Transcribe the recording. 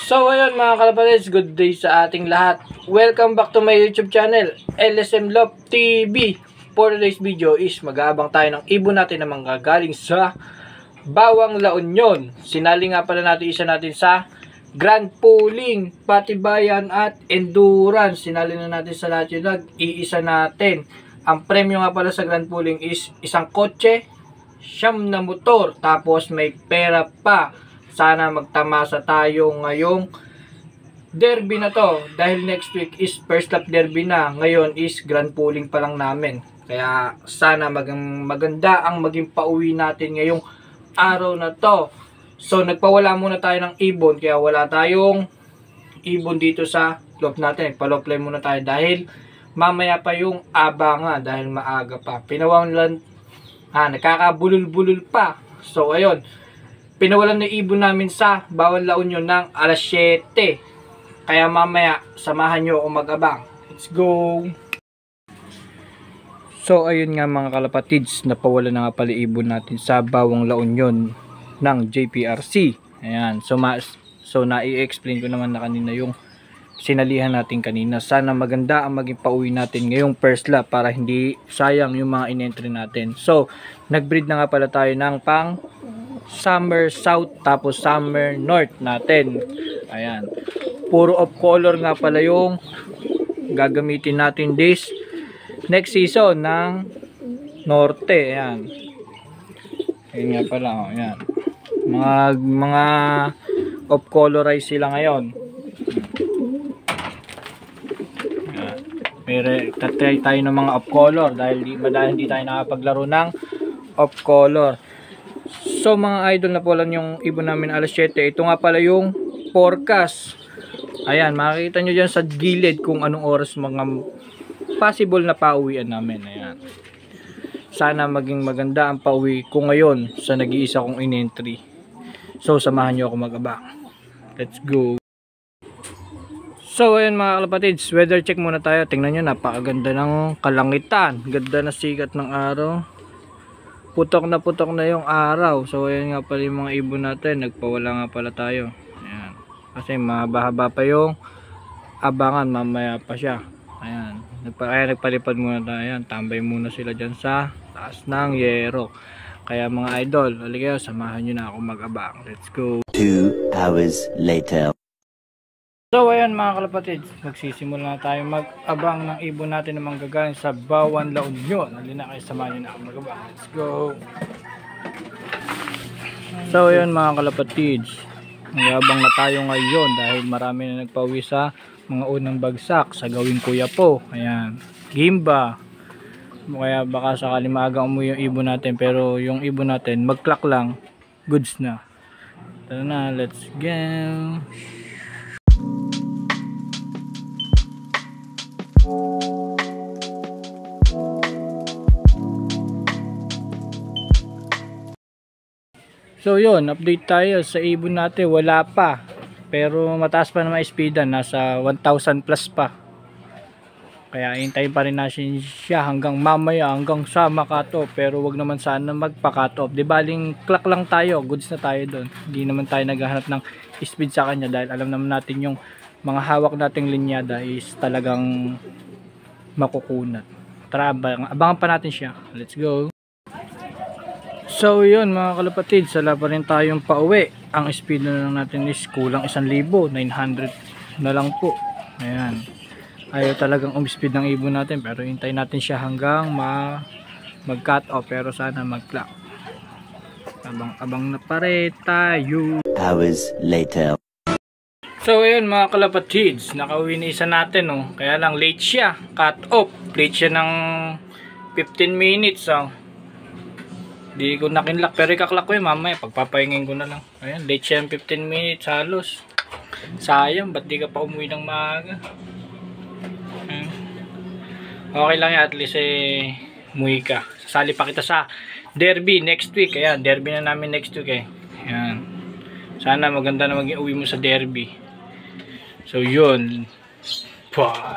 So ayun mga kalapatids, good day sa ating lahat. Welcome back to my YouTube channel, LSM Love TV. For today's video is mag-aabang tayo ng ibon natin na manggagaling sa Bawang La Union. Sinali nga pala natin isa natin sa Grand Pooling, Patibayan at Endurance. Sinali na natin sa lahat yun, iisa natin. Ang premyo nga pala sa Grand Pooling is isang kotse, 9 na motor, tapos may pera pa. Sana magtamasa tayo ngayong derby na to. Dahil next week is first lap derby na. Ngayon is grand pooling pa lang namin. Kaya sana maganda ang maging pauwi natin ngayong araw na to. So nagpawala muna tayo ng ibon. Kaya wala tayong ibon dito sa loob natin. Nagpa-low-play muna tayo dahil mamaya pa yung abangan. Dahil maaga pa. Pinawalan, nakakabulol-bulol pa. So ayun. Pinawalan na ibon namin sa Bawang La Union ng alas 7. Kaya mamaya, samahan nyo ako mag-abang. Let's go! So, ayun nga mga kalapatids, napawalan na nga pala ibon natin sa Bawang La Union ng JPRC. Ayan. So na-i-explain ko naman na kanina yung sinalihan natin kanina. Sana maganda ang maging pauwi natin ngayong first lap para hindi sayang yung mga in-entry natin. So, nag-breed na nga pala tayo ng pang Summer South tapos Summer North natin. Ayan. Puro of color nga pala yung gagamitin natin this next season ng Norte. Ayan. Ayan nga pala. Oh, ayan. Mga of colorize sila ngayon. Ayan. Pero tatry tayo ng mga of color dahil hindi tayo nakapaglaro ng of color. So mga idol, na po lang yung ibon namin alas 7. Ito nga pala yung forecast. Ayan, makikita nyo dyan sa gilid kung anong oras mga possible na pauwian namin. Ayan. Sana maging maganda ang pauwi ko ngayon sa nag-iisa kong in-entry. So samahan nyo ako mag-abang. Let's go. So ayun mga kalapatids, weather check muna tayo. Tingnan nyo, napakaganda ng kalangitan. Ganda na sikat ng araw. Putok na yung araw. So ayan nga pala yung mga ibon natin. Nagpawala nga pala tayo. Ayan. Kasi mahaba pa yung abangan. Mamaya pa siya. Ayan. Kaya nagpalipad muna tayo. Ayan. Tambay muna sila dyan sa taas ng yero. Kaya mga idol, halika, samahan nyo na ako mag-abang. Let's go. 2 hours later. So ayan mga kalapatids, magsisimula na tayo mag-abang ng ibon natin na manggagaling sa Bawang La Union. Halina kayo, samahan nyo na ako mag-abang. Let's go! So ayan mga kalapatids, mag-abang na tayo ngayon dahil marami na nagpauwi sa mga unang bagsak sa gawing kuya po. Ayan, Gimba. Kaya baka sakali maagang umuwi yung ibon natin, pero yung ibon natin mag-clock lang, goods na. Tara na, let's go! So yun, update tayo sa ibon natin, wala pa. Pero mataas pa naman speedan, nasa 1,000 plus pa. Kaya hintayin pa rin natin siya hanggang mamaya, hanggang sa maka-top. Pero wag naman sana magpa-cut-off. Di baling clock lang tayo, goods na tayo doon. Hindi naman tayo naghahanap ng speed sa kanya dahil alam naman natin yung mga hawak nating linyada is talagang makukunat. Tara, abangan pa natin siya. Let's go. So yun mga kalapatid, sala pa rin tayong pauwi. Ang speed na lang natin is kulang 1,900 na lang po. Ayan. Ayaw talagang speed ng ibon natin, pero hintayin natin siya hanggang mag-cut off, pero sana mag-clock. Abang na pa rin tayo. Hours later. So ayun mga kalapatids, nakauwi na isa natin, oh. Kaya lang late siya, cut off. Late siya ng 15 minutes, oh. Di ko nakinlock, pero ikaklak ko yun mamaya, pagpapahingin ko na lang. Ayan, late siya ng 15 minutes halos. Sayang, ba't di ka pa umuwi ng maaga? Ayan. Okay lang yan, at least umuwi ka. Sasali pa kita sa derby next week. Ayan, derby na namin next week eh. Ayan. Sana maganda na maging uwi mo sa derby. So yun. Pah.